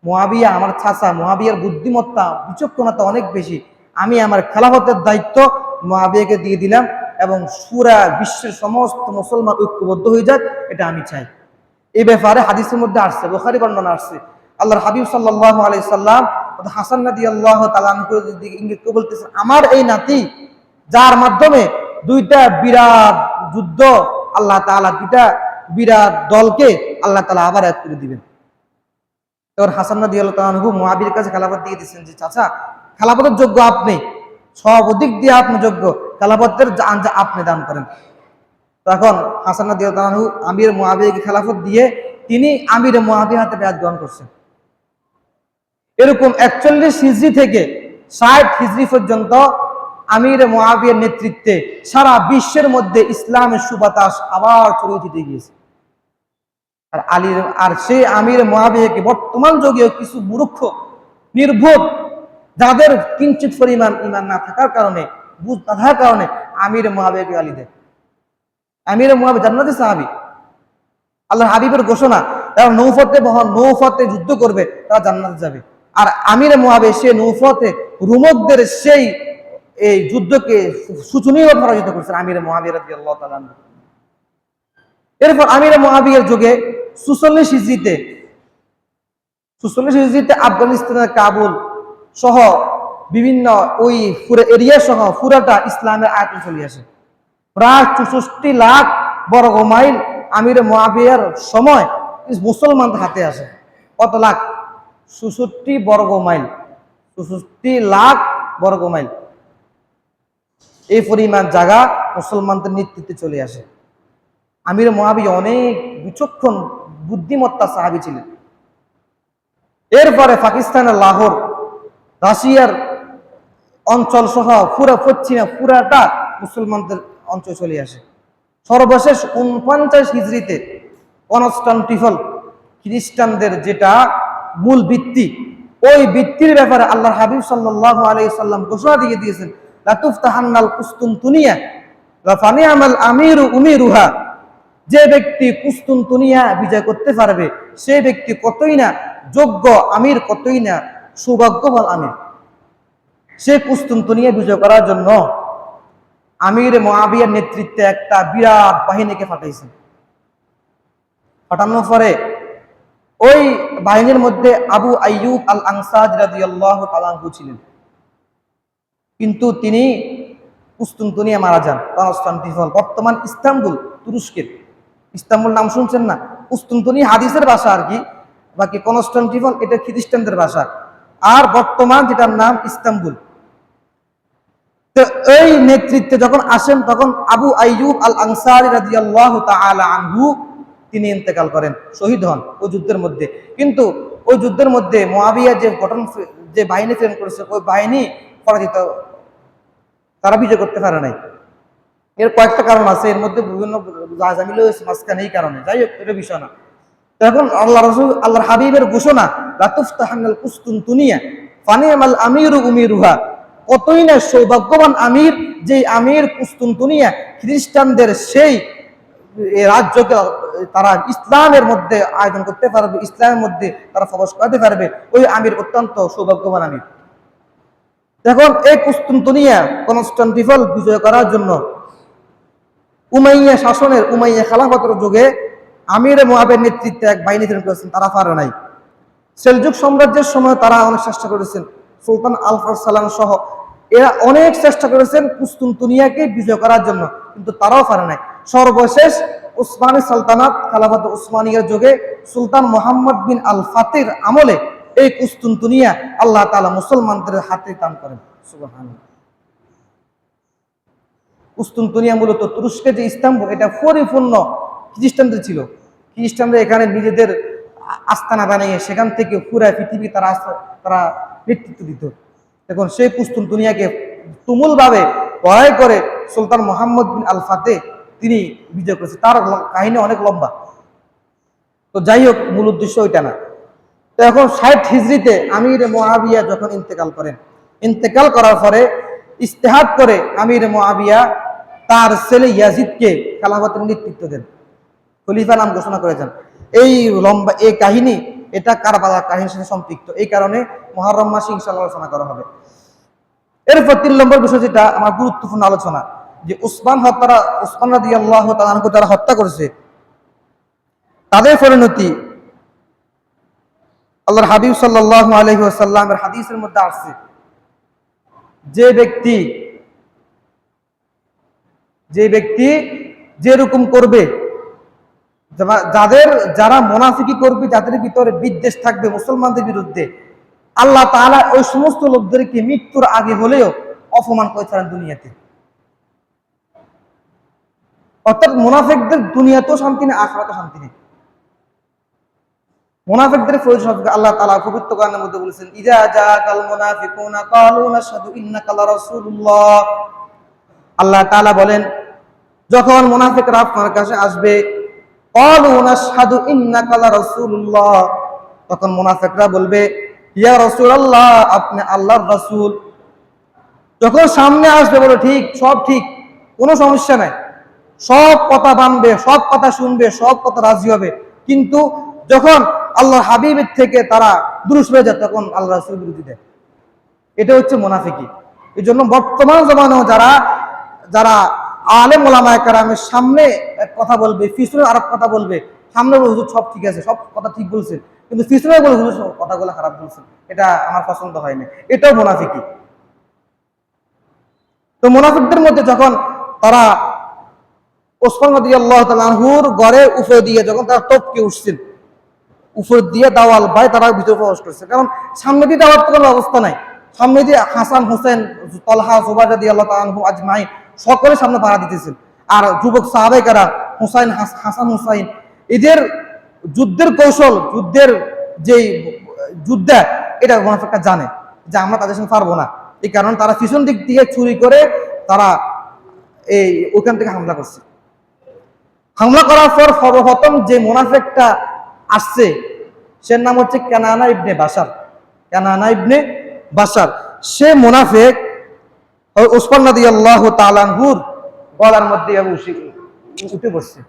মুআবিয়া আমার চাচা, মুআবিয়ার বুদ্ধিমত্তা বিচক্ষণতা অনেক বেশি, আমি আমার খেলাফতের দায়িত্ব মুআবিয়াকে দিয়ে দিলাম এবং পুরা বিশ্বের সমস্ত মুসলমান ঐক্যবদ্ধ হয়ে যাক, এটা আমি চাই। এই ব্যাপারে হাদিসের মধ্যে আসছে, বুখারী বর্ণনা আসছে, আল্লাহর হাবিব সাল্লাল্লাহু আলাইহি সাল্লাম হাসান রাদিয়াল্লাহু তাআলা আনহুর দিকে ইঙ্গিত করে বলতেছেন, আমার এই নাতি যার মাধ্যমে দুইটা বিরাট যুদ্ধ আল্লাহ তাআলা, দুইটা বিরাট দলকে আল্লাহ তাআলা আবার এক করে দিবেন। তখন হাসান রাদিয়াল্লাহু তাআলা আনহু মুআবিয়ার কাছে খেলাফত দিয়ে দিয়েছেন যে চাচা, খেলাফতের যোগ্য আপনি, সব দিক দিয়ে আপনি যোগ্য, খেলাফতের আপনি দান করেন। তখন হাসান রাদিয়াল্লাহু তাআলা আনহু আমির মুআবিয়াকে খেলাফত দিয়ে তিনি আমির মুআবিয়ার হাতে বেয়াত গ্রহণ করছেন। এরকম 41 হিজরি থেকে 60 হিজরি পর্যন্ত আমির মুআবিয়ার নেতৃত্বে সারা বিশ্বের মধ্যে ইসলামের সুবাতাস আবার ছড়িয়ে ছিটে গিয়েছে। আর সেই আমির মুআবিয়াকে বর্তমান যুগেও কিছু মূর্খ নির্বোধ, যাদের কিঞ্চিত পরিমাণ ঈমান না থাকার কারণে, বুঝ না থাকার কারণে আমির মুআবিয়াকে গালি দেয়। আমির মুআবিয়া জান্নাতি সাহাবী, আল্লাহর হাবিবের ঘোষণা, তারা নৌফতে যুদ্ধ করবে, তারা জান্নাতে যাবে। আর আমির মুআবিয়া সে নৌফতে রোমকদের সেই এই যুদ্ধকে শোচনীয়ভাবে পরাজিত করেছেন আমির মুআবিয়া রাদিয়াল্লাহু তাআলা আনহু। এরপর আমির মুআবিয়ার যুগে 46 হিজরিতে আফগানিস্তানের কাবুল সহ বিভিন্ন ওই এরিয়া সহ পুরাটা ইসলামের আয়ত্তে চলে আসে। প্রায় 64 লাখ বর্গ মাইল আমির মুআবিয়ার সময় মুসলমানদের হাতে আসে। কত লাখ? 64 বর্গ মাইল, 64 লাখ বর্গ মাইল, এই পরিমাণ জায়গা মুসলমানদের নেতৃত্বে চলে আসে। আমির মুআবিয়া অনেক বিচক্ষণ বুদ্ধিমত্তা সাহাবী ছিলেন। এরপরে পাকিস্তানের লাহোর, রাশিয়ার অঞ্চল সহ পুরাটা মুসলমানদের অঞ্চল চলে আসে। সর্বশেষ 49 হিজরিতে কনস্টান্টিনোপল, খ্রিস্টানদের যেটা মূল ভিত্তি, ওই ভিত্তির ব্যাপারে আল্লাহর হাবিব সাল্লাল্লাহু আলাইহি সাল্লাম ঘোষণা দিয়ে দিয়েছেন, লা তুফতাহান্নাল কুসতুনতুনিয়া ওয়া ফানিআমাল আমিরু উমিরুহা। যে ব্যক্তি কুসতুনতুনিয়া বিজয় করতে পারবে, সেই ব্যক্তি কতই না যোগ্য আমির, কতই না সৌভাগ্যবান আমির। সে কুসতুনতুনিয়া বিজয় করার জন্য আমির মুআবিয়ার নেতৃত্বে একটা বিরাট বাহিনীকে পাঠাইছেন। পাঠানোর পরে ওই বাহিনীর মধ্যে আবু আইয়ুব আল আনসারী রাদিয়াল্লাহু তাআলা আনহু ছিলেন, কিন্তু তিনি কুসতুনতুনিয়া মারা যান। কনস্টান্টিনোপল বর্তমান ইস্তাম্বুল, তুরস্কের ইস্তাম্বুল নাম শুনছেন না? কুসতুনতুনিয়া হাদিসের ভাষা আর কি, বাকি কনস্টান্টিনোপল এটা খ্রিস্টানদের ভাষা, আর বর্তমান যেটার নাম ইস্তাম্বুল। তো এই নেতৃত্বে যখন আসেন, তখন আবু আইয়ুব আল আনসারী রাদিয়াল্লাহু তাআলা আনহু তিনি ইন্তেকাল করেন, শহীদ হন ওই যুদ্ধের মধ্যে। কিন্তু ওই যুদ্ধের মধ্যে মুআবিয়া যে বাহিনী প্রেরণ করেছে, ওই বাহিনী পরাজিত, তারা বিজয় করতে পারে নাই। এর কয়েকটা কারণ আছে, এর মধ্যে বিভিন্ন জামিল হয়েছে মাঝখানে, এই কারণে। যাই হোক, এটা বিষয় না। তখন আল্লাহ রাসূল, আল্লাহর হাবিবের ঘোষণা, লা তুফতাহান্নাল কুসতুনতুনিয়া ফানিআমাল আমিরু উমিরুহা। কতই না সৌভাগ্যবান আমির, যে আমির কুসতুনতুনিয়া খ্রিস্টানদের সেই রাজ্যকে তারা ইসলামের মধ্যে আয়োজন করতে পারবে, ইসলামের মধ্যে তারা প্রবেশ করতে পারবে, ওই আমির অত্যন্ত সৌভাগ্যবান আমির। এখন এই কুসতুনতুনিয়া, কনস্টান্টিনোপল বিজয় করার জন্য উমাইয়া শাসনের, উমাইয়া খেলাফতের যুগে আমির মুআবিয়ার নেতৃত্বে এক বাহিনী প্রেরণ করেছেন, তারা পারে নাই। সেলজুক সাম্রাজ্যের সময় তারা অনেক চেষ্টা করেছেন, সুলতান আল ফারসালান সহ এরা অনেক চেষ্টা করেছেন কুসতুনতুনিয়াকে বিজয় করার জন্য, কিন্তু তারাও পারে নাই। সর্বশেষ উসমানী সালতানাত, খেলাফত উসমানিয়ার যুগে সুলতান মুহাম্মদ বিন আল ফাতির আমলে এই কুসতুনতুনিয়া আল্লাহ তাআলা মুসলমানদের হাতে দান করেন। সুবহানাল্লাহ। কুসতুনতুনিয়া মূলত তুরস্কের যে ইস্তাম্বুল, এটা পরিপূর্ণ খ্রিস্টানদের ছিল। খ্রিস্টানরা এখানে নিজেদের আস্তানা বানিয়ে সেখান থেকে পুরা পৃথিবী তারা নেতৃত্ব দিত। এখন সেই কুসতুনতুনিয়াকে তুমুলভাবে লড়াই করে সুলতান মুহাম্মদ বিন আল ফাতে তিনি বিজয় করেছে। তার কাহিনী অনেক লম্বা, তো যাই হোক, মূল উদ্দেশ্য ওইটা না। তো এখন 60 হিজরিতে আমির মুআবিয়া যখন ইন্তেকাল করেন, ইন্তেকাল করার পরে ইস্তেহাদ করে আমির মুআবিয়া তার ছেলে ইয়াজিদকে খেলাফতের নেতৃত্ব দেন, খলিফা নাম ঘোষণা করেছেন। এই লম্বা এই কাহিনী, এটা কারবালার কাহিনীর সাথে সম্পৃক্ত। এই কারণে মুহররম মাসে ইনশাআল্লাহ আলোচনা করা হবে। এরপর 3 নম্বর বিষয়, যেটা আমার গুরুত্বপূর্ণ আলোচনা, যে উসমান রাদিয়াল্লাহু তাআলা আনহু যারা হত্যা করেছে তাদের পরিণতি আল্লাহর হাবিব সাল্লাল্লাহু আলাইহি ওয়াসাল্লামের হাদিসের মধ্যে আসছে, যে ব্যক্তি যেরকম করবে, যারা মুনাফিকি করবে, যাদের ভিতরে বিদ্বেষ থাকবে মুসলমানদের বিরুদ্ধে, আল্লাহ তাআলা ওই সমস্ত লোকদেরকে মৃত্যুর আগে হলেও অপমান করে ছাড়েন দুনিয়াতে। অর্থাৎ মুনাফিকদের দুনিয়াতেও শান্তি নেই, আখিরাতেও শান্তি নেই। মুনাফিকদের পরিচয় আল্লাহ তাআলা পবিত্র কোরআনের মধ্যে বলেছেন, ইযা জাআকাল মুনাফিকুনা ক্বালু নাশহাদু ইন্নাকা লারাসূলুল্লাহ। আল্লাহ তাআলা বলেন, যখন মুনাফিকরা আপনার কাছে আসবে, ক্বালু নাশহাদু ইন্নাকা লারাসূলুল্লাহ, তখন মুনাফিকরা বলবে, ইয়া রাসূলুল্লাহ, আপনি আল্লাহর রাসূল। যখন সামনে আসবে বলে ঠিক, সব ঠিক, কোনো সমস্যা নাই, সব কথা মানবে, সব কথা শুনবে, সব কথা রাজি হবে, কিন্তু যখন আল্লাহর হাবিবের থেকে তারা দূরে সরে যায়, তখন আল্লাহ রাসূল বিরোধী দেয়। এটা হচ্ছে মুনাফিকি। এই জন্য বর্তমান জমানায় যারা আলেম ওলামায়ে কেরামের সামনে এক কথা বলবে, পিছনে আরেক কথা বলবে, সামনে বলবে হুজুর সব ঠিক আছে, সব কথা ঠিক বলছেন, কিন্তু পিছনে বলে হুজুর সব কথাগুলো খারাপ বলছেন, এটা আমার পছন্দ হয় না, এটাও মুনাফিকি। তো মুনাফিকদের মধ্যে যখন তারা ওসমান রাদিয়াল্লাহু তাআলা আনহুর ঘরে উপরে দিয়ে যখন তারা টপকে উঠছেন, উপর দিয়ে দাওয়াল ভাই তারা ভিতরে প্রবেশ করছে, কারণ সামনে দিয়ে দাওয়াত কোনো অবস্থা নাই, সামনে দিয়ে হাসান হোসেন তালহা জুবাইর রাদিয়াল্লাহু তাআলা আনহু আজমাইন সকলে সামনে পাড়া দিতেছেন, আর যুবক সাহাবায়ে কেরাম হাসান হুসাইন, এদের যুদ্ধের কৌশল, যুদ্ধের যেই যুদ্ধা, এটা মুনাফিকরা জানে যে আমরা তাদের সঙ্গে পারবো না। এই কারণে তারা পিছন দিক দিয়ে চুরি করে তারা ওখান থেকে হামলা করছে। হামলা করার পর সর্বপ্রথম যে মুনাফিকটা আসছে, সে নাম হচ্ছে কানানা ইবনে বাশার। সে মুনাফিক উসমান রাদিয়াল্লাহু তাআলা আনহুর গলার মধ্যে উঠে বসছে,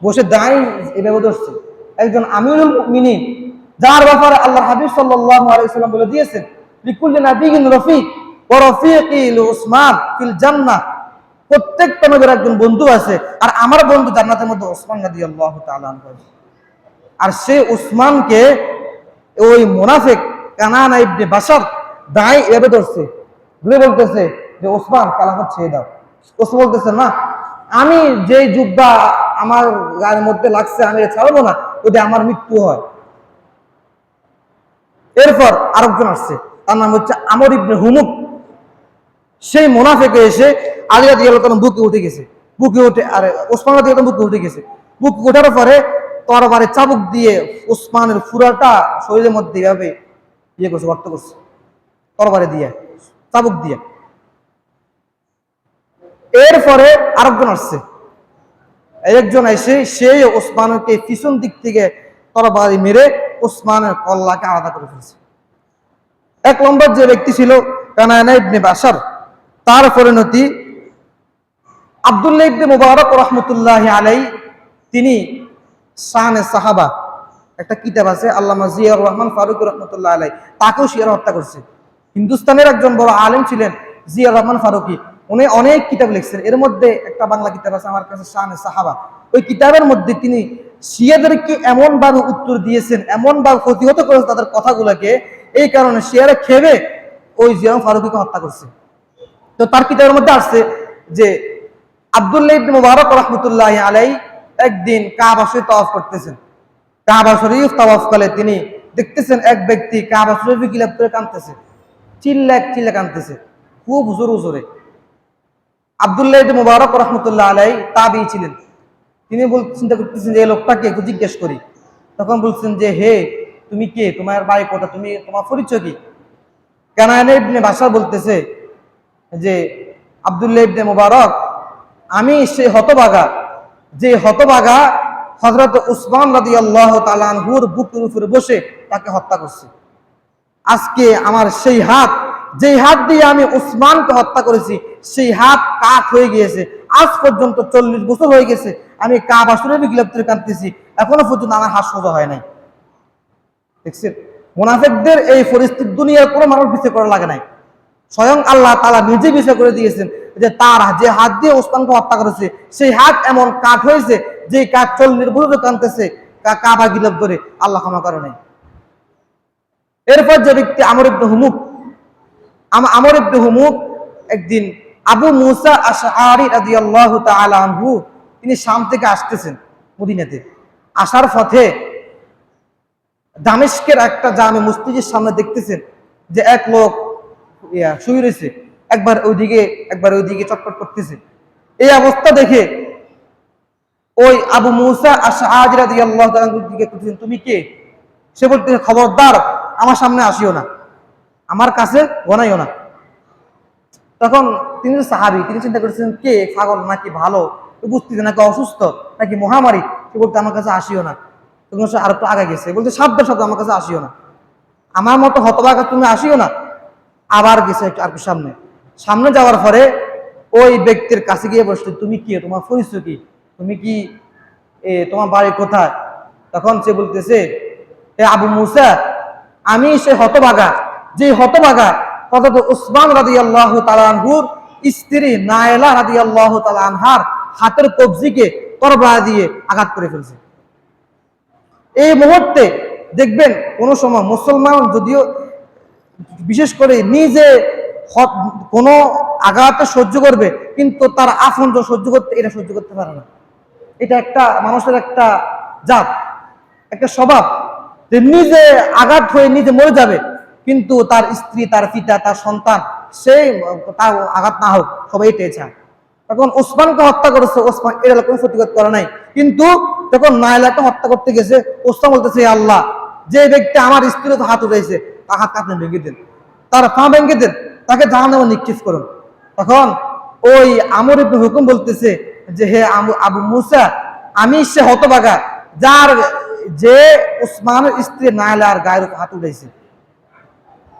বসে দাঁড়িয়ে এভাবে ধরছে। একজন আমিরুল মুমিনিন, যার ব্যাপারে আল্লাহর হাবিব সাল্লাল্লাহু আলাইহি ওয়াসাল্লাম বলে দিয়েছেন, লিকুল্লি নাবিয়্যিন রফিক ওয়া রফিকি উসমান ফিল জান্নাহ, প্রত্যেকটা নবীর একজন বন্ধু আছে, আর আমার বন্ধু জান্নাতের মধ্যে উসমান রাদিয়াল্লাহু তাআলা আনহু। আর সে উসমানকে ওই মুনাফিক কানানা ইবনে বাশার দাঁড়িয়ে এভাবে ধরছে, ধরে বলতেছে যে উসমান কালামত ছেড়ে দাও। উসমান বলতেছে, না, আমি যে জুব্বা আমার গায়ের মধ্যে লাগছে আমি ছাড়বো না, যদি আমার মৃত্যু হয়। এরপর আরেকজন আসছে, তার নাম হচ্ছে আমর ইবনে হুমুক। সেই মুনাফিকে এসে আলী রাদিয়াল্লাহু তাআলা বুকে উঠে গেছে, বুকে উঠে, আর ওসমান রাদিয়াল্লাহু তাআলা বুকে উঠে গেছে। বুকে ওঠার পরে তরবারে চাবুক দিয়ে ওসমানের পুরাটা শরীরের মধ্যে এভাবে করছে, গর্ত করছে, তরবারে দিয়ে, চাবুক দিয়ে। এরপরে আরেকজন আসছে, একজন এসে সেই ওসমানকে পিছন দিক থেকে তরবারি মেরে ওসমানের কল্লাকে আলাদা করে ফেলছে। 1 নম্বর যে ব্যক্তি ছিল কানানা ইবনে বাশার, তার পরিণতি আব্দুল্লাহ ইবনে মুবারক রাহমাতুল্লাহি আলাইহি, তিনি শানে সাহাবা একটা কিতাব আছে, আল্লামা জিয়াউর রহমান ফারুকী রাহমাতুল্লাহি আলাইহি, তাকেও শিয়ারা হত্যা করছে। হিন্দুস্তানের একজন বড় আলেম ছিলেন জিয়াউর রহমান ফারুকী, উনি অনেক কিতাব লিখছেন, এর মধ্যে একটা বাংলা কিতাব আছে আমার কাছে, শানে সাহাবা। ওই কিতাবের মধ্যে তিনি শিয়াদেরকে এমন ভাবে উত্তর দিয়েছেন, এমন ভাবে প্রতিহত করেছেন তাদের কথাগুলোকে, এই কারণে শিয়ারা খেবে ওই জিয়াউর ফারুকীকে হত্যা করছে। তো তার কিতাবের মধ্যে আসছে যে আব্দুল্লাহ ইবনে মুবারক রাহমাতুল্লাহি আলাইহি একদিন কাবা শরীফ তাওয়াফ করতেছেন। কাবা শরীফ তাওয়াফ করে তিনি দেখতেছেন এক ব্যক্তি কাবা শরীফে গিলাপ করে কাঁদতেছে, চিল্লা কাঁদতেছে খুব জোরে জোরে। আব্দুল্লাহ ইবনে মুবারক রাহমাতুল্লাহি আলাইহি তাবী ছিলেন, তিনি চিন্তা করতেছেন যে এই লোকটাকে একটু জিজ্ঞেস করি। তখন বলছেন যে, হে, তুমি কে, তোমার বাড়ি কোথা, তোমার পরিচয় কি? কানানা ইবনে বাশার বলতেছে যে, আব্দুল্লাহ ইবনে মুবারক, আমি সেই হতভাগা, যে হতভাগা হযরত উসমান রাদিয়াল্লাহু তাআলা আনহুর বুকের উপরে বসে তাকে হত্যা করছে। আজকে আমার সেই হাত, যেই হাত দিয়ে আমি উসমানকে হত্যা করেছি, সেই হাত কাঠ হয়ে গিয়েছে, আজ পর্যন্ত 40 বছর হয়ে গেছে আমি কাবা শরীফে গিলাপ ধরে কাঁদতেছি, এখনো পর্যন্ত আমার হাত সোজা হয় নাই। দেখছেন, মুনাফিকদের এই পরিস্থিতি দুনিয়ার কোনো মানুষ বিচার করা লাগে নাই, স্বয়ং আল্লাহ তাআলা নিজে বিচার করে দিয়েছেন যে তার যে হাত দিয়ে ওসমানকে হত্যা করেছে সেই হাত এমন কাঠ হয়েছে যে কাঠ 40 বছর কাঁদতেছে কাবা গিলাপ ধরে, আল্লাহ ক্ষমা করে নাই। এরপর যে ব্যক্তি আমর ইবনে হুমুক একদিন আবু মুসা আশআরী রাদিয়াল্লাহু তাআলা আনহু তিনি শাম থেকে আসতেছেন মদিনাতে, আসার পথে দামেস্কের একটা জামে মসজিদের সামনে দেখতেছেন যে এক লোক শুয়ে রয়েছে, একবার ওইদিকে চটপট করতেছে। এই অবস্থা দেখে ওই আবু মুসা আশআরী রাদিয়াল্লাহু তাআলা দিকে বলতেছেন, তুমি কে? সে বলতেছে, খবরদার আমার সামনে আসিও না, আমার কাছে গনাইও না। তখন তিনি সাহাবী, তিনি চিন্তা করছেন কে, পাগল নাকি ভালো, বুঝতেছে নাকি অসুস্থ নাকি মহামারী। সে বলতে আমার কাছে আসিও না। তখন সে আর একটু আগে গেছে, বলতে সাবধান আমার কাছে আসিও না, আমার মতো হতভাগা তুমি আসিও না। আবার গেছে আর সামনে যাওয়ার পরে ওই ব্যক্তির কাছে গিয়ে বসছে, তুমি কি, তোমার পরিচয় কি, তুমি কি তোমার বাড়ি কোথায়? তখন সে বলতেছে, হে আবু মুসা, আমি সে হতভাগা, যে হতভাগা হযরত উসমান রাদিয়াল্লাহু তাআলা আনহুর স্ত্রী নায়লা রাদিয়াল্লাহু তাআলা আনহার হাতের কবজিকে তরবারি দিয়ে আঘাত করে ফেলছে। এই মুহূর্তে দেখবেন কোন সময় মুসলমান যদিও বিশেষ করে নিজে কোনো আঘাত সহ্য করবে, কিন্তু তার আপনজন সহ্য করতে পারে না। এটা একটা মানুষের একটা জাত, একটা স্বভাব, যে নিজে আঘাত হয়ে নিজে মরে যাবে, কিন্তু তার স্ত্রী, তার পিতা, তার সন্তান সেই তার আঘাত না হোক, সবাই এটাই চায়। তখন ওসমানকে হত্যা করেছে, ওসমান এর কোনো প্রতিবাদ করে নাই, কিন্তু যখন নায়লাকে হত্যা করতে গেছে ওসমান বলতেছে, আল্লাহ, যে ব্যক্তি আমার স্ত্রীর হাত উঠেছে তার হাত আপনি ভেঙে দেন, তার পা ভেঙে দেন, তাকে জাহান্নামে নিক্ষেপ করুন। তখন ওই আমর ইবনে হুকুম বলতেছে যে, হে আবু মুসা, আমি সে হতভাগা যে ওসমানের স্ত্রী নায়লার গায়ের উপর হাত উঠেছে।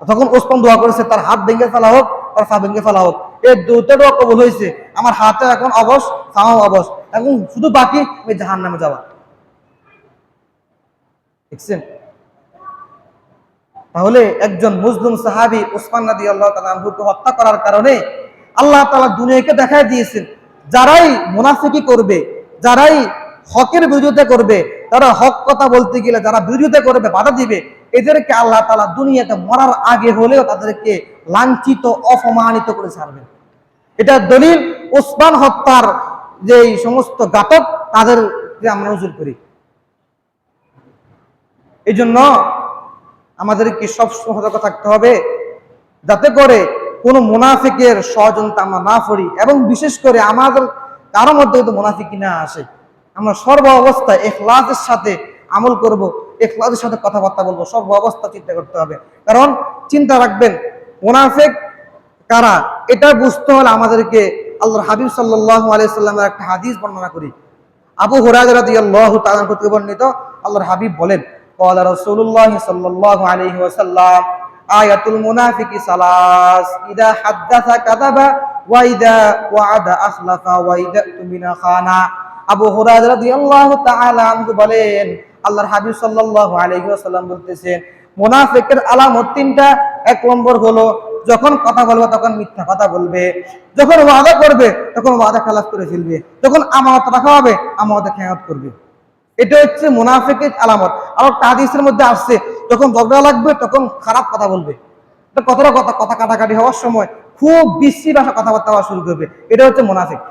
তখন ওসমান দোয়া করেছে, তার হাত ভেঙে ফেলা হোক, তার পা ভেঙে ফেলা হোক, এই দুটো দোয়া কবুল হয়েছে। আমার হাতে এখন অবশ, পাও অবশ, এখন শুধু বাকি ওই জাহান্নামে যাওয়া। দেখছেন, তাহলে একজন মুসলিম সাহাবী ওসমান রাদিয়াল্লাহু তাআলা আনহুকে হত্যা করার কারণে আল্লাহ তাআলা দুনিয়াকে দেখায় দিয়েছেন, যারাই মুনাফিকি করবে, যারাই হকের বিরোধিতা করবে, তারা হক কথা বলতে গেলে যারা বিরোধিতা করবে, বাধা দিবে, এদেরকে আল্লাহ তাআলা দুনিয়াতে মরার আগে হলেও তাদেরকে লাঞ্ছিত, অপমানিত করে ছাড়বেন। এটা দলিল ওসমান হত্যার যে সমস্ত ঘাতক তাদেরকে আমরা নজর করি। এই জন্য আমাদেরকে সবসময় সতর্ক থাকতে হবে, যাতে করে কোনো মুনাফিকের ষড়যন্ত্র আমরা না করি, এবং বিশেষ করে আমাদের কারো মধ্যে যদি মুনাফিকি না আসে, আমরা সর্ব অবস্থায় ইখলাসের সাথে আমল করব, ইখলাসের সাথে কথাবার্তা বলবো, সর্ব অবস্থা চিন্তা করতে হবে। কারণ চিন্তা রাখবেন, মুনাফিক কারা এটা বুঝতে হলে আমাদেরকে আল্লাহর হাবিব সাল্লাল্লাহু আলাইহি সাল্লামের একটা হাদিস বর্ণনা করি। আবু হুরায়রা রাদিয়াল্লাহু তাআলা থেকে বর্ণিত, আল্লাহর হাবিব বলেন, قال رسول الله صلى الله عليه وسلم آية المنافق ثلاث إذا حدث كذب وإذا وعد أخلف وإذا اؤتمن خان। আবু হুরায়রা রাদিয়াল্লাহু তাআলা আনহু বলেন, আল্লাহর হাবিব সাল্লাল্লাহু আলাইহি ওয়াসাল্লাম বলতেছেন, মুনাফিকের আলামত তিনটা। এক নম্বর হলো, যখন কথা বলবে তখন মিথ্যা কথা বলবে, যখন ওয়াদা করবে তখন ওয়াদা খেলাফ করে ফেলবে, যখন আমানত রাখা হবে আমানতে খেয়ানত করবে। এটা হচ্ছে মুনাফিকের আলামত। আর একটা হাদিসের মধ্যে আসছে, যখন ঝগড়া লাগবে তখন খারাপ কথা বলবে, কথা কাটাকাটি হওয়ার সময় খুব বিশ্রী ভাষা কথাবার্তা হওয়া শুরু করবে। এটা হচ্ছে মুনাফিক।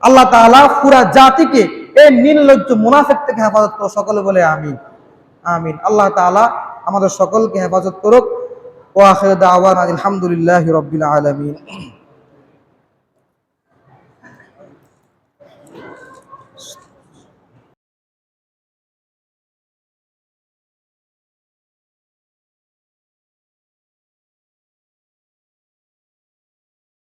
আল্লাহ তাআলা পুরা জাতিকে এই নির্লজ্জ মুনাফিক থেকে হেফাজত করুক, সকলে বলে আমিন আমিন। আল্লাহ তাআলা আমাদের সকলকে হেফাজত করুক। ওয়া আখিরু দাওয়ানা আলহামদুলিল্লাহি রাব্বিল আলামিন।